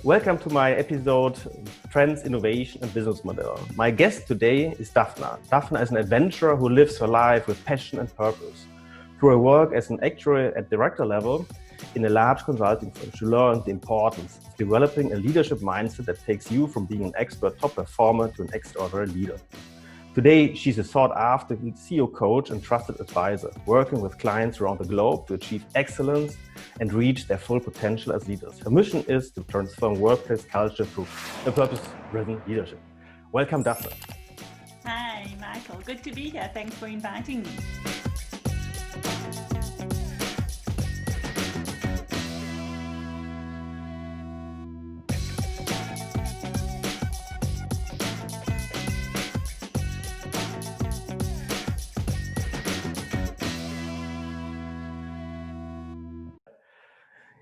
Welcome to my episode, Trends, Innovation and Business Model. My guest today is Daphna. Daphna is an adventurer who lives her life with passion and purpose. Through her work as an actuary at director level in a large consulting firm, she learned the importance of developing a leadership mindset that takes you from being an expert top performer to an extraordinary leader. Today, she's a sought-after CEO coach and trusted advisor, working with clients around the globe to achieve excellence and reach their full potential as leaders. Her mission is to transform workplace culture through a purpose-driven leadership. Welcome, Daphna. Hi, Michael. Good to be here. Thanks for inviting me.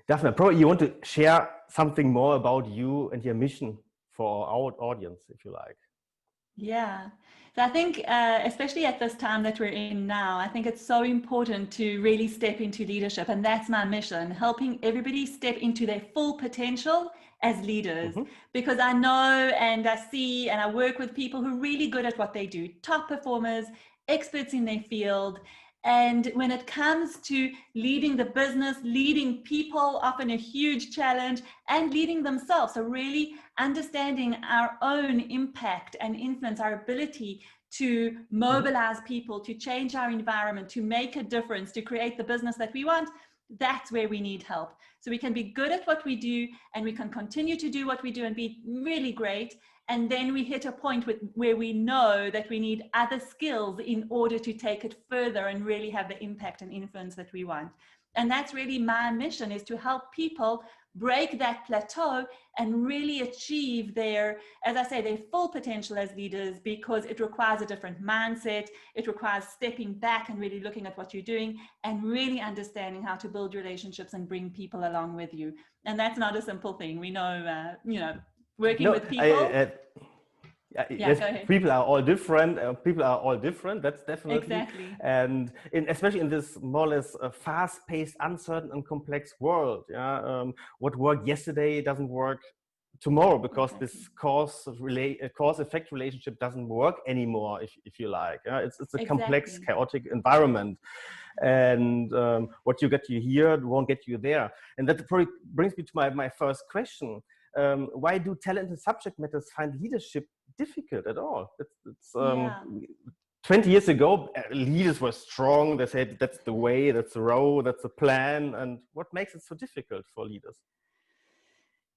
Daphna, probably you want to share something more about you and your mission for our audience, if you like. Yeah. So I think, especially at this time that we're in now, I think it's so important to really step into leadership. And that's my mission, helping everybody step into their full potential as leaders. Because I know and I see and I work with people who are really good at what they do, top performers, experts in their field. And when it comes to leading the business, leading people, often a huge challenge, and leading themselves. So really understanding our own impact and influence, our ability to mobilize people, to change our environment, to make a difference, to create the business that we want. That's where we need help. So we can be good at what we do and we can continue to do what we do and be really great. And then we hit a point where we know that we need other skills in order to take it further and really have the impact and influence that we want. And that's really my mission, is to help people break that plateau and really achieve their, as I say, their full potential as leaders, because it requires a different mindset. It requires stepping back and really looking at what you're doing and really understanding how to build relationships and bring people along with you. And that's not a simple thing. We know, working with people. Yes, people are all different. That's definitely. Exactly. And especially in this more or less fast-paced, uncertain, and complex world. What worked yesterday doesn't work tomorrow, because this cause-effect relationship doesn't work anymore. If you like, it's a complex, chaotic environment, and what you get here won't get you there. And that probably brings me to my first question. Why do talent and subject matters find leadership difficult at all? It's 20 years ago, leaders were strong. They said that's the way, that's the role, that's the plan. And what makes it so difficult for leaders?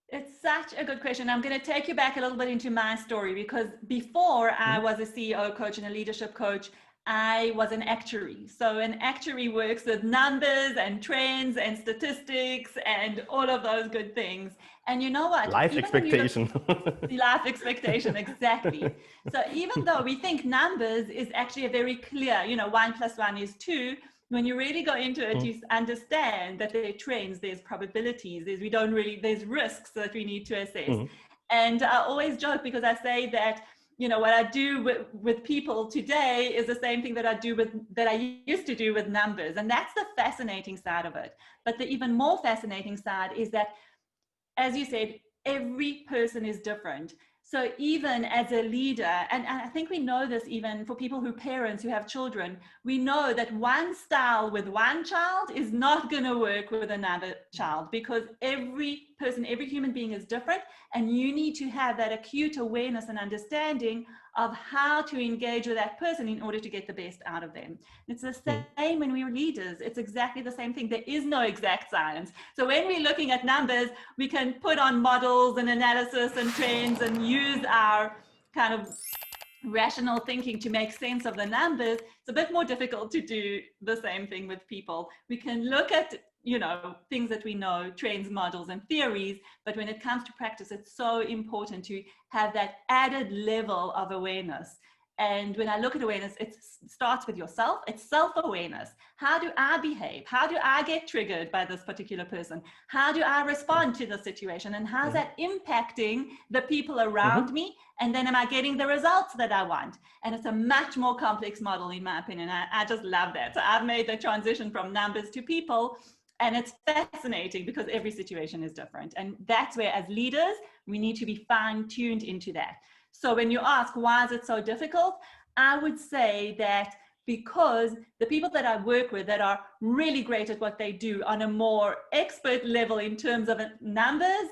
It's such a good question. I'm going to take you back a little bit into my story, because before I was a CEO coach and a leadership coach, I was an actuary. So an actuary works with numbers and trends and statistics and all of those good things. And you know what? Life expectation. Life expectation, exactly. So even though we think numbers is actually a very clear, 1 + 1 is 2, when you really go into it, you understand that there are trends, there's probabilities, there's risks that we need to assess. And I always joke, because I say that, what I do with people today is the same thing that I used to do with numbers. And that's the fascinating side of it. But the even more fascinating side is that, as you said, every person is different. So even as a leader, and I think we know this even for people parents who have children, we know that one style with one child is not going to work with another child, because every person, every human being is different, and you need to have that acute awareness and understanding of how to engage with that person in order to get the best out of them. It's the same when we're leaders. It's exactly the same thing. There is no exact science. So when we're looking at numbers, we can put on models and analysis and trends and use our kind of rational thinking to make sense of the numbers. It's a bit more difficult to do the same thing with people. We can look at things that we know, trends, models, and theories. But when it comes to practice, it's so important to have that added level of awareness. And when I look at awareness, it starts with yourself. It's self-awareness. How do I behave? How do I get triggered by this particular person? How do I respond to the situation? And how's that impacting the people around me? And then am I getting the results that I want? And it's a much more complex model, in my opinion. I just love that. So I've made the transition from numbers to people. And it's fascinating because every situation is different. And that's where, as leaders, we need to be fine-tuned into that. So when you ask, why is it so difficult? I would say that because the people that I work with that are really great at what they do on a more expert level in terms of numbers,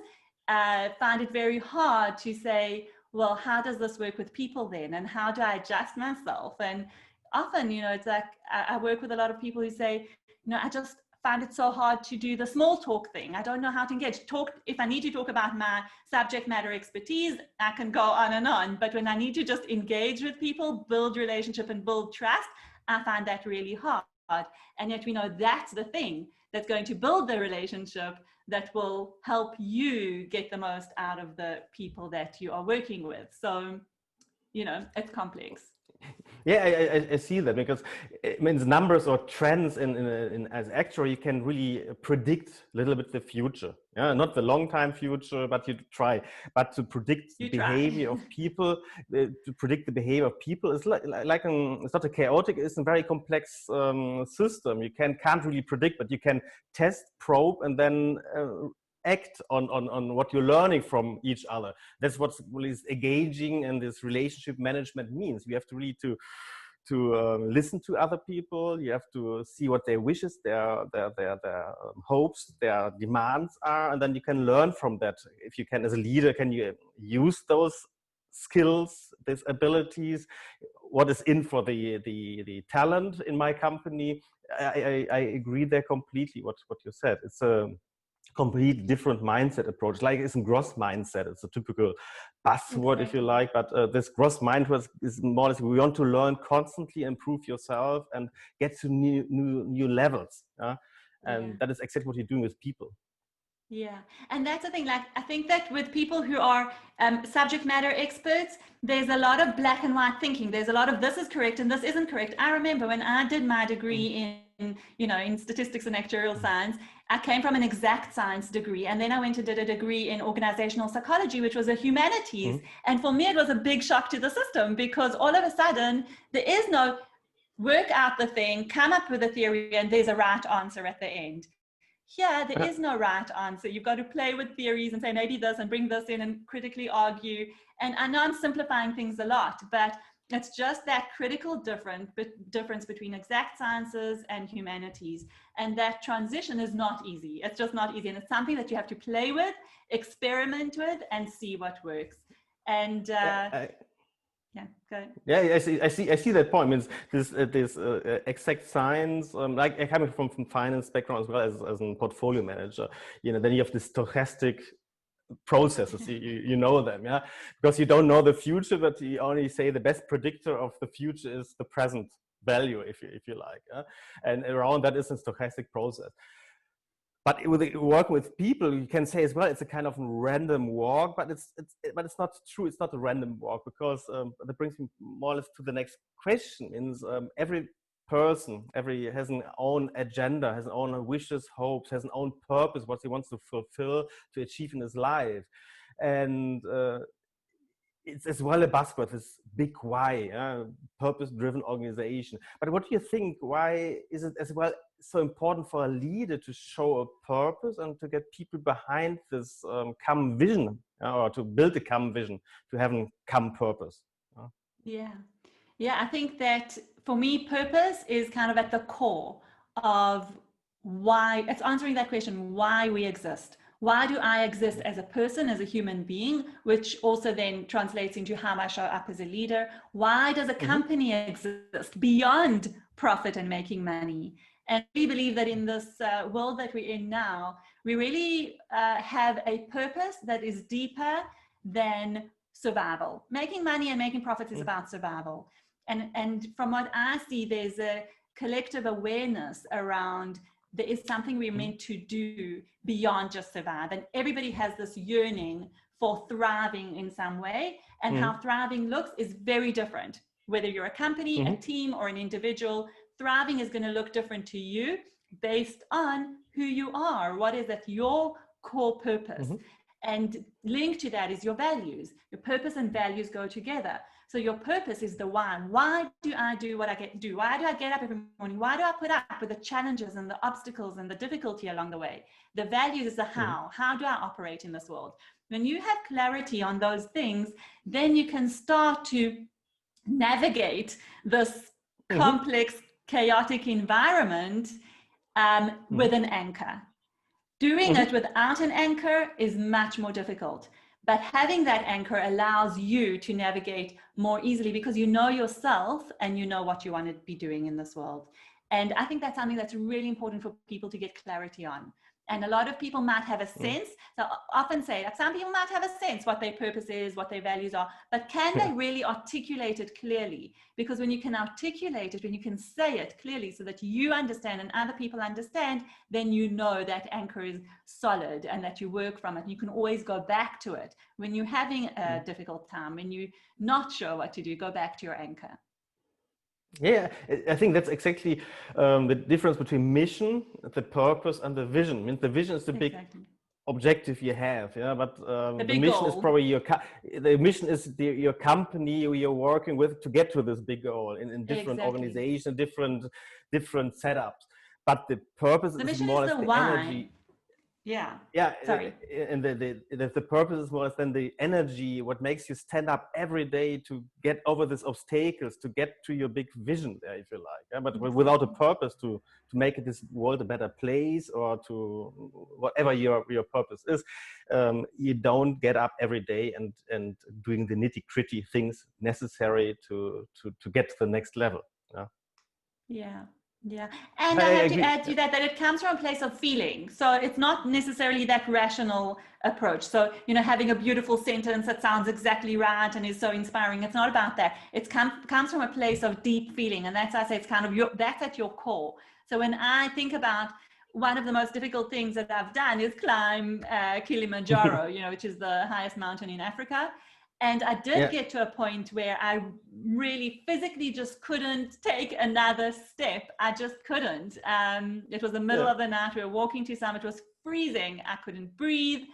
find it very hard to say, well, how does this work with people then? And how do I adjust myself? And often, it's like I work with a lot of people who say, I just find it so hard to do the small talk thing. I don't know how to engage. If I need to talk about my subject matter expertise, I can go on and on. But when I need to just engage with people, build relationship and build trust, I find that really hard. And yet we know that's the thing that's going to build the relationship that will help you get the most out of the people that you are working with. So, it's complex. Yeah, I see that, because it means numbers or trends in as actuary, you can really predict a little bit the future. Yeah, not the long time future, but you try. But to predict the behavior of people, to predict the behavior of people is it's not a chaotic, it's a very complex system. You can't really predict, but you can test, probe, and then act on what you're learning from each other. That's what is engaging, and this relationship management means. We have to really to listen to other people. You have to see what their wishes, their hopes, their demands are, and then you can learn from that. If you can, as a leader, can you use those skills, these abilities? What is in for the talent in my company? I agree there completely. What you said. It's a complete different mindset approach. Like it's a growth mindset. It's a typical buzzword, if you like, but this growth mindset is more or less, we want to learn constantly, improve yourself, and get to new levels. And that is exactly what you're doing with people. Yeah, and that's the thing. Like, I think that with people who are subject matter experts, there's a lot of black and white thinking. There's a lot of this is correct and this isn't correct. I remember when I did my degree in statistics and actuarial science, I came from an exact science degree, and then I went and did a degree in organizational psychology, which was a humanities. And for me, it was a big shock to the system, because all of a sudden there is no work out the thing, come up with a theory, and there's a right answer at the end. Here, there is no right answer. You've got to play with theories and say maybe this and bring this in and critically argue. And I know I'm simplifying things a lot, but it's just that critical difference between exact sciences and humanities. And that transition is not easy. It's just not easy. And it's something that you have to play with, experiment with, and see what works. And yeah, go ahead. Yeah, I see that point. I mean, this exact science, like I come from finance background as well as a portfolio manager. Then you have this stochastic processes. You know them, yeah, because you don't know the future, but you only say the best predictor of the future is the present value, if you like, and around that is a stochastic process. But with working with people, you can say as well, it's a kind of random walk, but it's not true. It's not a random walk, because that brings me more or less to the next question. Means every person, has an own agenda, has an own wishes, hopes, has an own purpose, what he wants to fulfill, to achieve in his life, and it's as well a buzzword, this big why, purpose-driven organization. But what do you think? Why is it as well so important for a leader to show a purpose and to get people behind this common vision, or to build a common vision, to have a common purpose? Yeah, I think that for me, purpose is kind of at the core of why. It's answering that question, why we exist. Why do I exist as a person, as a human being, which also then translates into how I show up as a leader? Why does a company exist beyond profit and making money? And we believe that in this world that we're in now, we really have a purpose that is deeper than survival. Making money and making profits is about survival. And from what I see, there's a collective awareness around there is something we're meant to do beyond just survive. And everybody has this yearning for thriving in some way. And how thriving looks is very different. Whether you're a company, a team, or an individual, thriving is going to look different to you based on who you are. What is at your core purpose? And linked to that is your values. Your purpose and values go together. So your purpose is the why. Why do I do what I do? Why do I get up every morning? Why do I put up with the challenges and the obstacles and the difficulty along the way? The values is the how. How do I operate in this world? When you have clarity on those things, then you can start to navigate this complex, chaotic environment with an anchor. Doing it without an anchor is much more difficult. But having that anchor allows you to navigate more easily because you know yourself and you know what you want to be doing in this world. And I think that's something that's really important for people to get clarity on. And a lot of people might have a sense. So I often say that some people might have a sense what their purpose is, what their values are, but can they really articulate it clearly? Because when you can articulate it, when you can say it clearly so that you understand and other people understand, then you know that anchor is solid and that you work from it. You can always go back to it. When you're having a difficult time, when you're not sure what to do, go back to your anchor. Yeah, I think that's exactly the difference between mission, the purpose, and the vision. I mean, the vision is the big objective you have, yeah. But the mission is probably your company you're working with to get to this big goal in different organizations, different setups. But the purpose is more or less the energy. Yeah. Sorry. And the purpose is more or less than the energy, what makes you stand up every day to get over these obstacles, to get to your big vision there, if you like. Yeah? But without a purpose to make this world a better place or to whatever your purpose is, you don't get up every day and doing the nitty-gritty things necessary to get to the next level. Yeah. Yeah. And I have to add to that it comes from a place of feeling. So it's not necessarily that rational approach. So, having a beautiful sentence that sounds exactly right and is so inspiring. It's not about that. It comes from a place of deep feeling. And that's, I say, it's kind of that's at your core. So when I think about one of the most difficult things that I've done is climb Kilimanjaro, which is the highest mountain in Africa. And I did get to a point where I really physically just couldn't take another step. I just couldn't. It was the middle of the night. We were walking to summit. It was freezing. I couldn't breathe.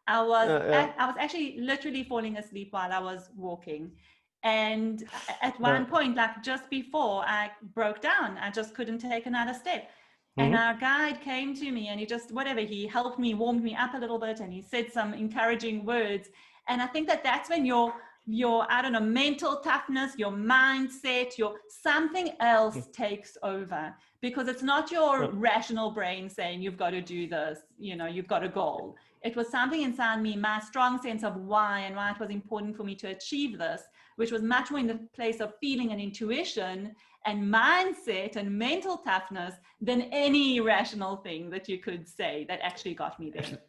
I was actually literally falling asleep while I was walking. And at one point, like just before I broke down, I just couldn't take another step. And our guide came to me and he helped me, warmed me up a little bit, and he said some encouraging words. And I think that's when your I don't know, mental toughness, your mindset, something else takes over, because it's not your rational brain saying you've got to do this, you've got a goal. It was something inside me, my strong sense of why and why it was important for me to achieve this, which was much more in the place of feeling and intuition and mindset and mental toughness than any rational thing that you could say that actually got me there.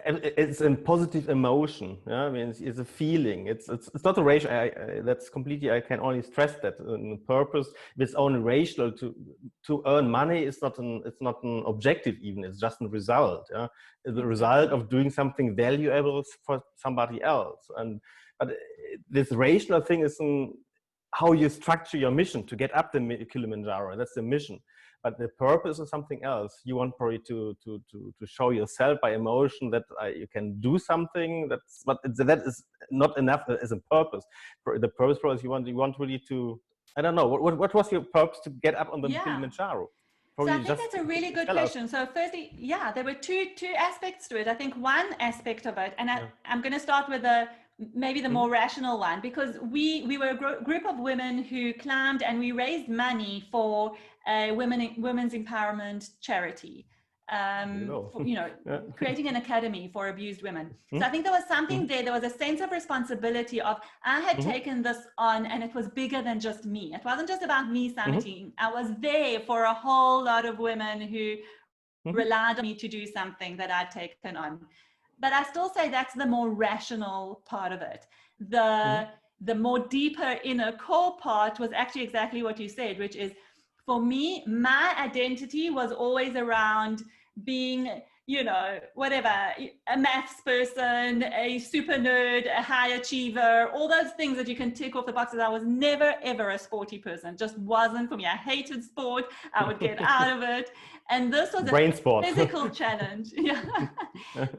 It's a positive emotion. Yeah, I mean, it's a feeling. It's not a ratio. That's completely. I can only stress that. Purpose, if it's only rational to earn money, it's not an objective even. It's just a result. Yeah, it's the result of doing something valuable for somebody else. But this rational thing is how you structure your mission to get up the Kilimanjaro. That's the mission. But the purpose is something else. You want probably to show yourself by emotion that you can do something. That is not enough as a purpose. The purpose is you want really to. I don't know. What was your purpose to get up on the Kilimanjaro? So I think that's a really good question. So firstly, there were two aspects to it. I think one aspect of it, and I'm going to start with maybe the more rational one, because we were a group of women who climbed and we raised money for a women's empowerment charity, creating an academy for abused women. So I think there was something there was a sense of responsibility of, I had taken this on and it was bigger than just me. It wasn't just about me summiting. I was there for a whole lot of women who relied on me to do something that I'd taken on. But I still say that's the more rational part of it. The more deeper inner core part was actually exactly what you said, which is, for me, my identity was always around being, you know, whatever, a maths person, a super nerd, a high achiever, all those things that you can tick off the boxes. I was never, ever a sporty person. Just wasn't for me. I hated sport. I would get out of it. And this was brain a sport. physical challenge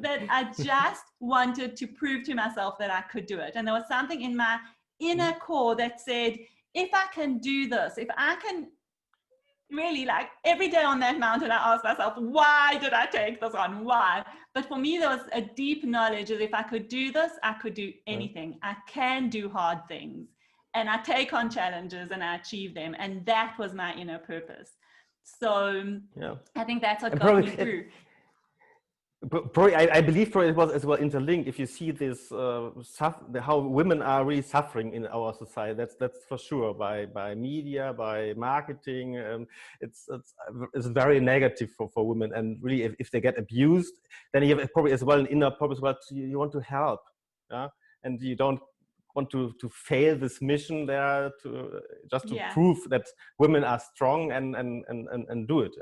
that I just wanted to prove to myself that I could do it. And there was something in my inner core that said, if I can do this, if I can really, like, every day on that mountain, I asked myself, why did I take this on? Why? But for me, there was a deep knowledge that if I could do this, I could do anything. I can do hard things, and I take on challenges and I achieve them. And that was my inner purpose. So I think that's what got me through. Probably, I believe probably it was as well interlinked. If you see this, how women are really suffering in our society, that's for sure, by media, by marketing. It's very negative for women, and really, if they get abused, then you have probably as well an inner purpose. Well, you want to help, and you don't want to fail this mission there to prove that women are strong and do it.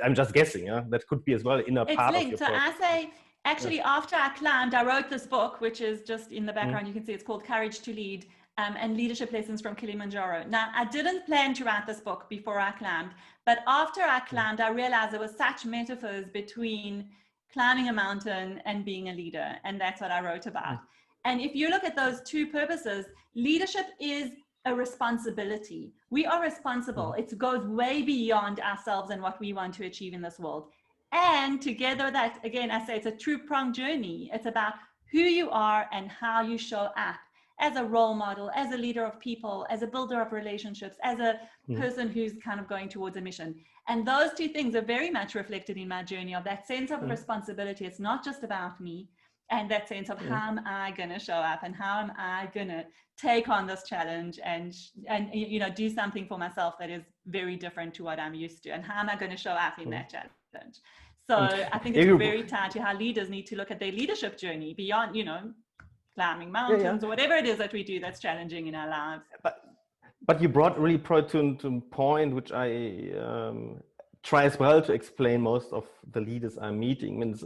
I'm just guessing, that could be as well in a part of your So I say, actually, after I climbed, I wrote this book, which is just in the background. You can see it's called Courage to Lead, and Leadership Lessons from Kilimanjaro. Now, I didn't plan to write this book before I climbed, but after I climbed, I realized there were such metaphors between climbing a mountain and being a leader, and that's what I wrote about. And if you look at those two purposes, leadership is a responsibility. We are responsible. It goes way beyond ourselves and what we want to achieve in this world. And together that, again, I say it's a two-pronged journey. It's about who you are and how you show up as a role model, as a leader of people, as a builder of relationships, as a person who's kind of going towards a mission. And those two things are very much reflected in my journey of that sense of responsibility. It's not just about me. And that sense of how am I going to show up, and how am I going to take on this challenge and you know, do something for myself that is very different to what I'm used to, and how am I going to show up in that challenge. So I think it's very tied to how leaders need to look at their leadership journey beyond, you know, climbing mountains or whatever it is that we do that's challenging in our lives. But you brought to a point which I try as well to explain most of the leaders I'm meeting. Means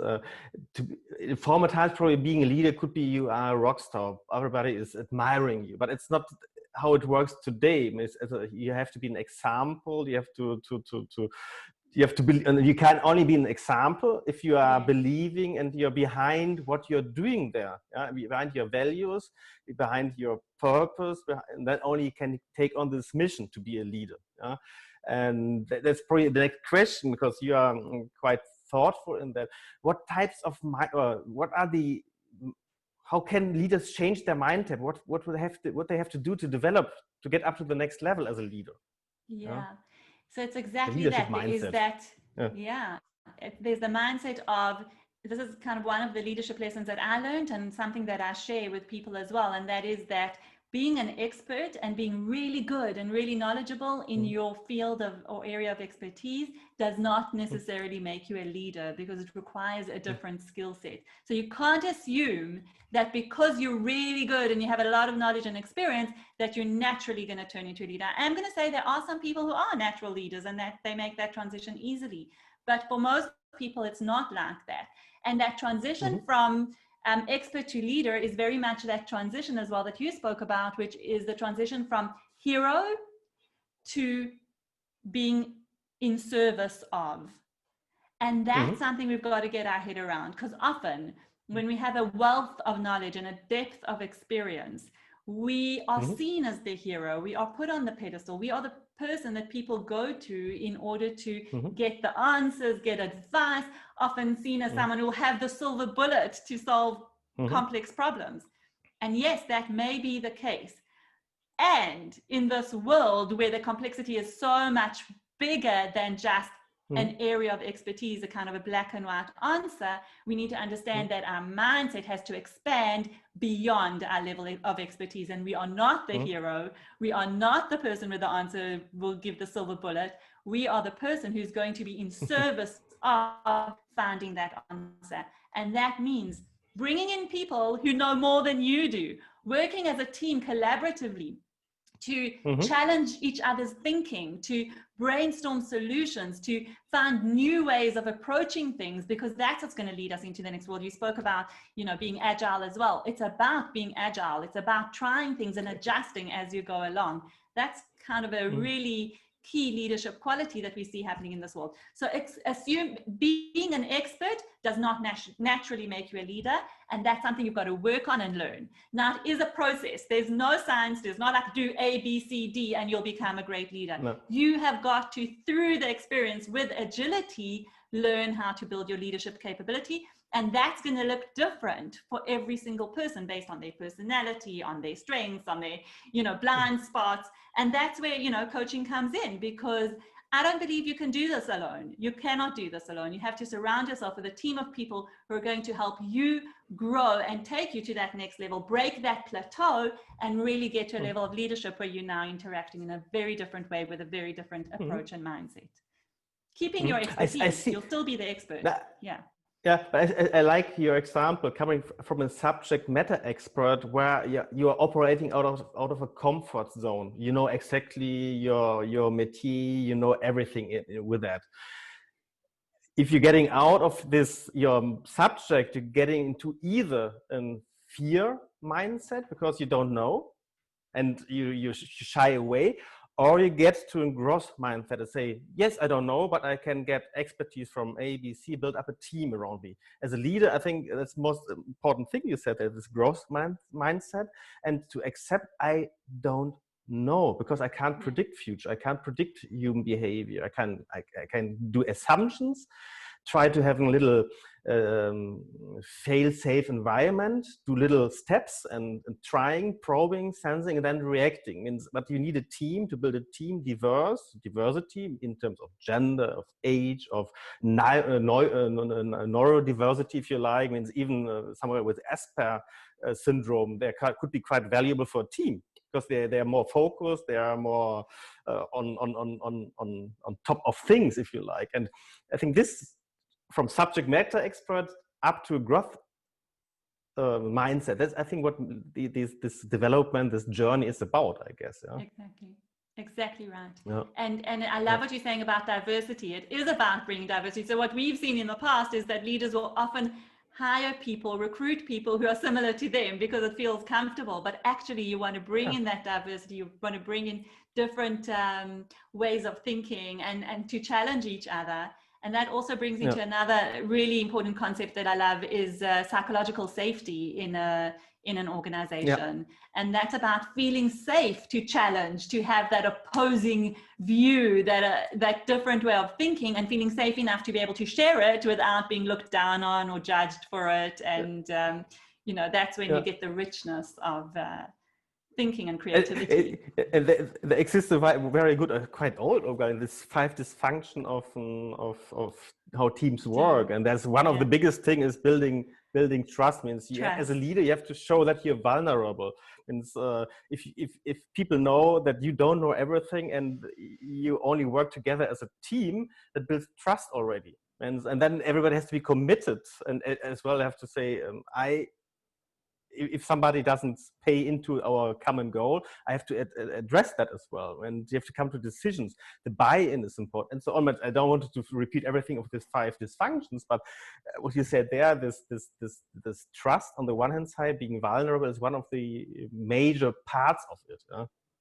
in former times, probably being a leader could be you are a rock star. Everybody is admiring you, but it's not how it works today. Means you have to be an example. You have to be, and you can only be an example if you are believing and you're behind what you're doing there, behind your values, behind your purpose, and then only you can take on this mission to be a leader. And that's probably the next question, because you are quite thoughtful in that. What types of how can leaders change their mindset? What they have to do to develop, to get up to the next level as a leader? So it's exactly that. There is that, there's the mindset of, this is kind of one of the leadership lessons that I learned, and something that I share with people as well. And that is that being an expert and being really good and really knowledgeable in your field or area of expertise does not necessarily make you a leader, because it requires a different skill set. So you can't assume that because you're really good and you have a lot of knowledge and experience that you're naturally going to turn into a leader. I'm going to say there are some people who are natural leaders and that they make that transition easily. But for most people, it's not like that. And that transition from expert to leader is very much that transition as well that you spoke about, which is the transition from hero to being in service of. And that's something we've got to get our head around, because often when we have a wealth of knowledge and a depth of experience, we are seen as the hero. We are put on the pedestal. We are the person that people go to in order to get the answers, get advice, often seen as someone who will have the silver bullet to solve complex problems. And yes, that may be the case. And in this world where the complexity is so much bigger than just an area of expertise, a kind of a black and white answer, we need to understand that our mindset has to expand beyond our level of expertise. And we are not the hero. We are not the person with the answer will give the silver bullet. We are the person who's going to be in service of finding that answer. And that means bringing in people who know more than you do, working as a team collaboratively to challenge each other's thinking, to brainstorm solutions, to find new ways of approaching things, because that's what's going to lead us into the next world. You spoke about, you know, being agile as well. It's about being agile. It's about trying things and adjusting as you go along. That's kind of a really key leadership quality that we see happening in this world. So assume being an expert does not naturally make you a leader, and that's something you've got to work on and learn. Now, it is a process. There's no science. There's not like do A, B, C, D, and you'll become a great leader. No. You have got to, through the experience with agility, learn how to build your leadership capability. And that's going to look different for every single person based on their personality, on their strengths, on their, you know, blind spots. And that's where, you know, coaching comes in, because I don't believe you can do this alone. You cannot do this alone. You have to surround yourself with a team of people who are going to help you grow and take you to that next level, break that plateau, and really get to a level of leadership where you're now interacting in a very different way with a very different approach and mindset. Keeping your expertise, you'll still be the expert. Yeah. Yeah, but I like your example coming from a subject matter expert where you are operating out of a comfort zone. You know exactly your métier, you know everything with that. If you're getting out of this, your subject, you're getting into either a fear mindset because you don't know and you shy away, or you get to a growth mindset and say, yes, I don't know, but I can get expertise from A, B, C, build up a team around me. As a leader, I think that's the most important thing you said, that this growth mindset, and to accept I don't know, because I can't predict future. I can't predict human behavior. I can do assumptions, try to have a little fail-safe environment, do little steps and trying, probing, sensing, and then reacting. But you need a team to build a team, diversity in terms of gender, of age, of neurodiversity, if you like. Means even somewhere with Asperger syndrome, they could be quite valuable for a team, because they are more focused, they are more on top of things, if you like. And I think this, from subject matter expert up to growth mindset, that's, I think, what this development, this journey is about, I guess. Yeah? Exactly right. Yeah. And I love what you're saying about diversity. It is about bringing diversity. So what we've seen in the past is that leaders will often hire people, recruit people who are similar to them because it feels comfortable, but actually you want to bring in that diversity. You want to bring in different ways of thinking and to challenge each other. And that also brings me to another really important concept that I love, is psychological safety in an organization. And that's about feeling safe to challenge, to have that opposing view, that different way of thinking, and feeling safe enough to be able to share it without being looked down on or judged for it. And, you know, that's when you get the richness of thinking and creativity. There exists a very good, quite old organ, this 5 dysfunction of how teams work, and that's one of the biggest thing is building trust. Means you, as a leader, you have to show that you're vulnerable. Means if people know that you don't know everything and you only work together as a team, that builds trust already. And then everybody has to be committed, and as well have to say, if somebody doesn't pay into our common goal, I have to address that as well. And you have to come to decisions. The buy-in is important, and so on. But I don't want to repeat everything of these 5 dysfunctions, but what you said there, this trust on the one hand side, being vulnerable, is one of the major parts of it.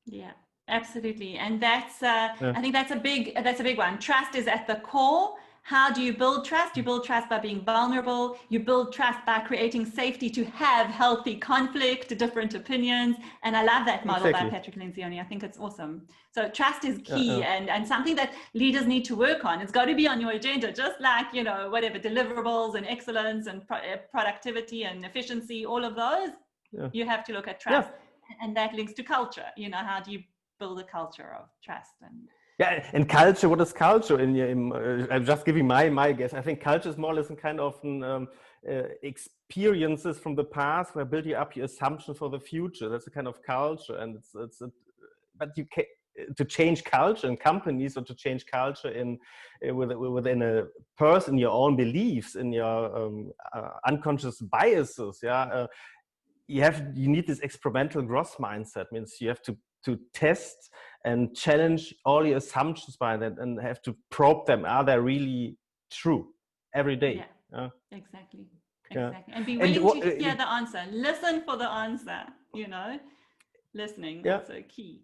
Yeah, absolutely. And that's, I think that's a big one. Trust is at the core. How do you build trust? You build trust by being vulnerable. You build trust by creating safety to have healthy conflict, different opinions. And I love that model by Patrick Lencioni. I think it's awesome. So trust is key and something that leaders need to work on. It's got to be on your agenda, just like, you know, whatever, deliverables and excellence and productivity and efficiency, all of those, you have to look at trust. And that links to culture. You know, how do you build a culture of trust? And culture, what is culture? I'm just giving my guess. I think culture is more or less a kind of experiences from the past where building up your assumptions for the future. That's a kind of culture, and but you can, to change culture in companies, or to change culture within a person, your own beliefs, in your unconscious biases. You need this experimental growth mindset. Means you have to to test and challenge all your assumptions by that, and have to probe them. Are they really true every day? Yeah, exactly. Exactly. And be willing to hear the answer. Listen for the answer, you know, listening. Also key.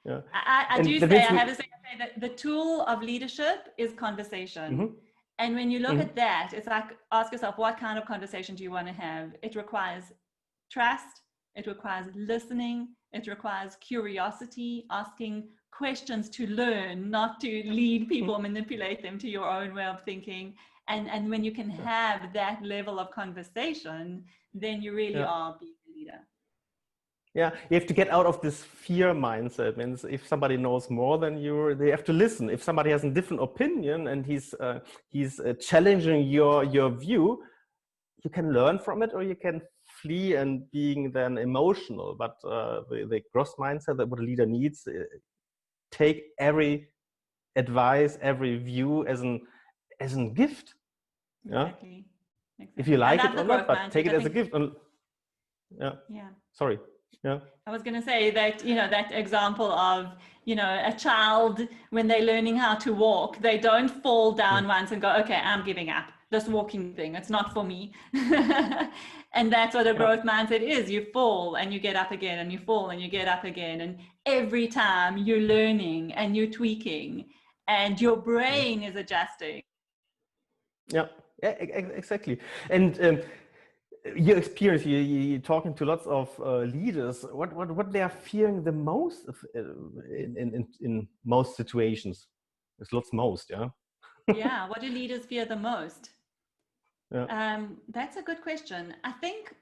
Yeah. I do say, I have to say that the tool of leadership is conversation. And when you look at that, it's like, ask yourself, what kind of conversation do you want to have? It requires trust. It requires listening. It requires curiosity, asking questions to learn, not to lead people, manipulate them to your own way of thinking. And when you can have that level of conversation, then you really are being a leader. Yeah, you have to get out of this fear mindset. Means if somebody knows more than you, they have to listen. If somebody has a different opinion and he's challenging your view, you can learn from it, or you can flee and being then emotional. But the growth mindset that what a leader needs, take every advice, every view as a gift. Exactly. If you like it or not, but take it as a gift. Sorry. Yeah. I was going to say that, you know, that example of, you know, a child, when they're learning how to walk, they don't fall down once and go, okay, I'm giving up this walking thing. It's not for me. And that's what a growth mindset is. You fall and you get up again, and you fall and you get up again. And every time you're learning and you're tweaking and your brain is adjusting. Yeah, exactly. And your experience, you're talking to lots of leaders. What they are fearing the most in most situations? It's most, yeah. Yeah. What do leaders fear the most? That's a good question. I think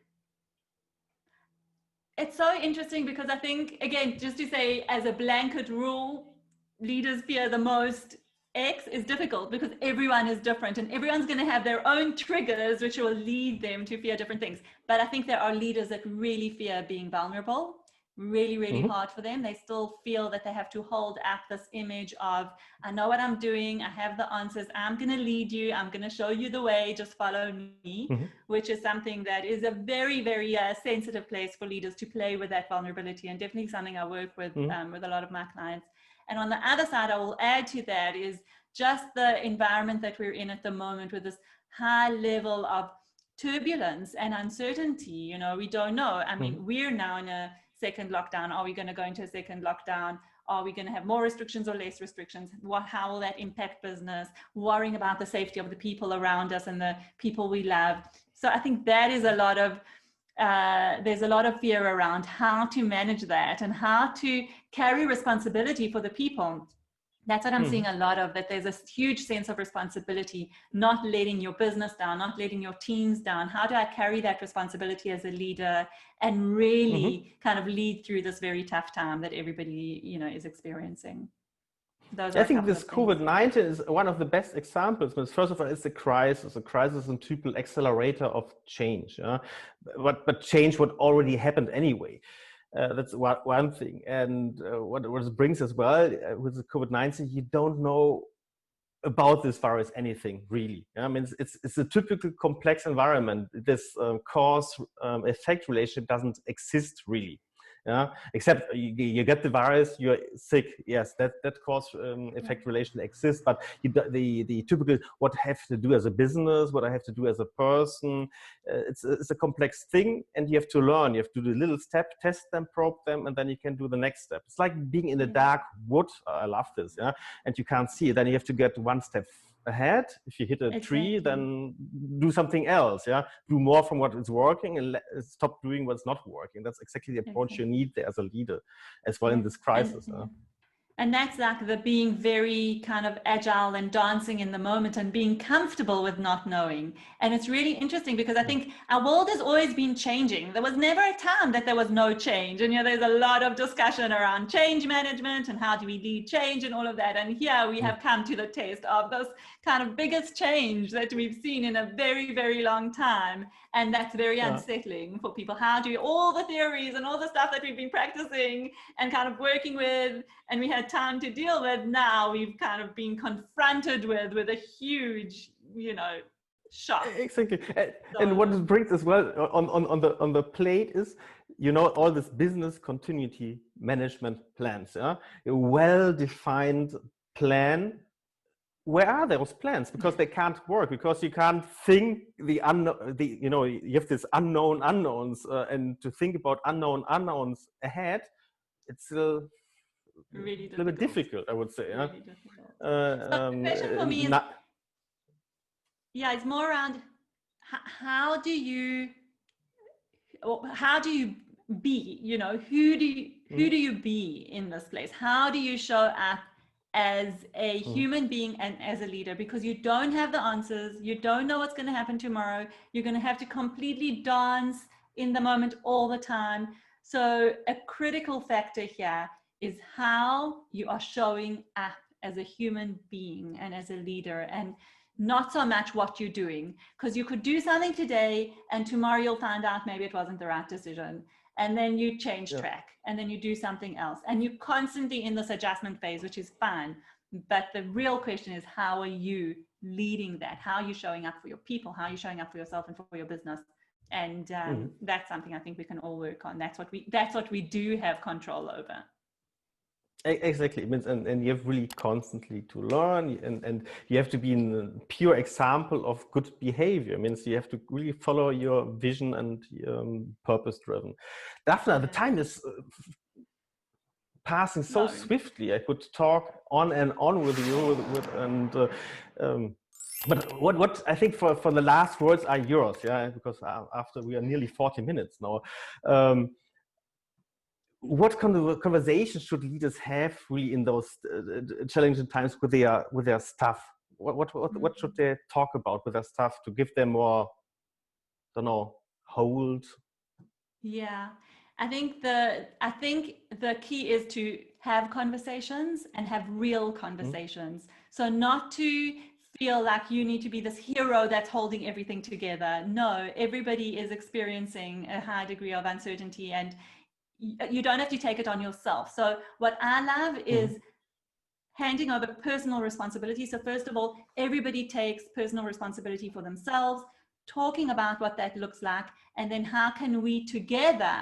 it's so interesting because I think, again, just to say as a blanket rule, leaders fear the most X is difficult because everyone is different and everyone's going to have their own triggers which will lead them to fear different things. But I think there are leaders that really fear being vulnerable, really hard for them. They still feel that they have to hold up this image of, I know what I'm doing, I have the answers, I'm going to lead you, I'm going to show you the way, just follow me, which is something that is a very sensitive place for leaders to play with that vulnerability, and definitely something I work with a lot of my clients. And on the other side, I will add to that is just the environment that we're in at the moment with this high level of turbulence and uncertainty. You know, we don't know. I mean, we're now in a second lockdown. Are we going to go into a second lockdown? Are we going to have more restrictions or less restrictions? How will that impact business? Worrying about the safety of the people around us and the people we love. So I think that is a lot of there's a lot of fear around how to manage that and how to carry responsibility for the people. That's what I'm seeing a lot of, that there's a huge sense of responsibility, not letting your business down, not letting your teams down. How do I carry that responsibility as a leader and really kind of lead through this very tough time that everybody, you know, is experiencing? I think this COVID-19 is one of the best examples. But first of all, it's a crisis. A crisis is a typical accelerator of change. But change what already happened anyway. That's one thing. And what it brings as well with the COVID-19, you don't know about this virus anything really. I mean, it's a typical complex environment. This cause-effect relationship doesn't exist really. Except you get the virus, you're sick. Yes, that cause-effect relation exists, but the typical what I have to do as a business, what I have to do as a person, it's a complex thing, and you have to learn. You have to do the little step, test them, probe them, and then you can do the next step. It's like being in the dark wood. I love this, and you can't see it. Then you have to get one step ahead. If you hit a tree, then do something else. Do more from what is working and stop doing what's not working. That's exactly the approach you need there as a leader as well in this crisis. And that's like the being very kind of agile and dancing in the moment and being comfortable with not knowing. And it's really interesting because I think our world has always been changing. There was never a time that there was no change. And, you know, there's a lot of discussion around change management and how do we lead change and all of that. And here we have come to the test of this kind of biggest change that we've seen in a very long time. And that's very unsettling for people. How do all the theories and all the stuff that we've been practicing and kind of working with, and we had time to deal with, now we've kind of been confronted with a huge, you know, shock. Exactly. And what it brings as well on the plate is you know, all this business continuity management plans, yeah? A well-defined plan. Where are those plans? Because they can't work, because you can't think you know, you have this unknown unknowns, and to think about unknown unknowns ahead, it's still really a little bit difficult, I would say. Really yeah? difficult. So the question for me is, it's more around how do you be, you know, who do you be in this place? How do you show up as a human being and as a leader? Because you don't have the answers, you don't know what's going to happen tomorrow, you're going to have to completely dance in the moment all the time. So a critical factor here is how you are showing up as a human being and as a leader, and not so much what you're doing, because you could do something today and tomorrow you'll find out maybe it wasn't the right decision, and then you change track, and then you do something else, and you're constantly in this adjustment phase, which is fine. But the real question is, how are you leading that? How are you showing up for your people? How are you showing up for yourself and for your business? And that's something I think we can all work on. That's what we do have control over. Exactly. It means, and you have really constantly to learn, and you have to be a pure example of good behavior. It means you have to really follow your vision and purpose driven. Daphna, the time is passing so swiftly. I could talk on and on with you, but what I think for the last words are yours, yeah, because after we are nearly 40 minutes now. What kind of conversations should leaders have really in those challenging times with their staff? What should they talk about with their staff to give them more, I don't know, hold? Yeah, I think the key is to have conversations and have real conversations. So not to feel like you need to be this hero that's holding everything together. No, everybody is experiencing a high degree of uncertainty, and you don't have to take it on yourself. So what I love is handing over personal responsibility. So first of all, everybody takes personal responsibility for themselves, talking about what that looks like, and then how can we together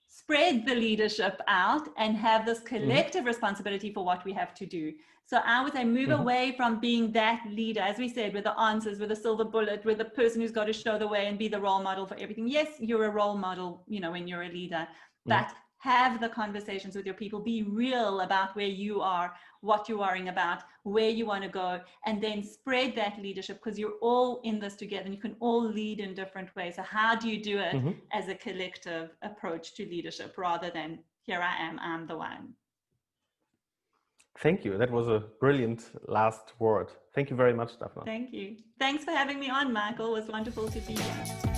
spread the leadership out and have this collective responsibility for what we have to do. So I would say move away from being that leader, as we said, with the answers, with the silver bullet, with the person who's got to show the way and be the role model for everything. Yes, you're a role model, you know, when you're a leader, but have the conversations with your people, be real about where you are, what you're worrying about, where you want to go, and then spread that leadership, because you're all in this together and you can all lead in different ways. So how do you do it as a collective approach to leadership rather than here I am, I'm the one? Thank you. That was a brilliant last word. Thank you very much, Daphna. Thank you. Thanks for having me on, Michael. It was wonderful to be here.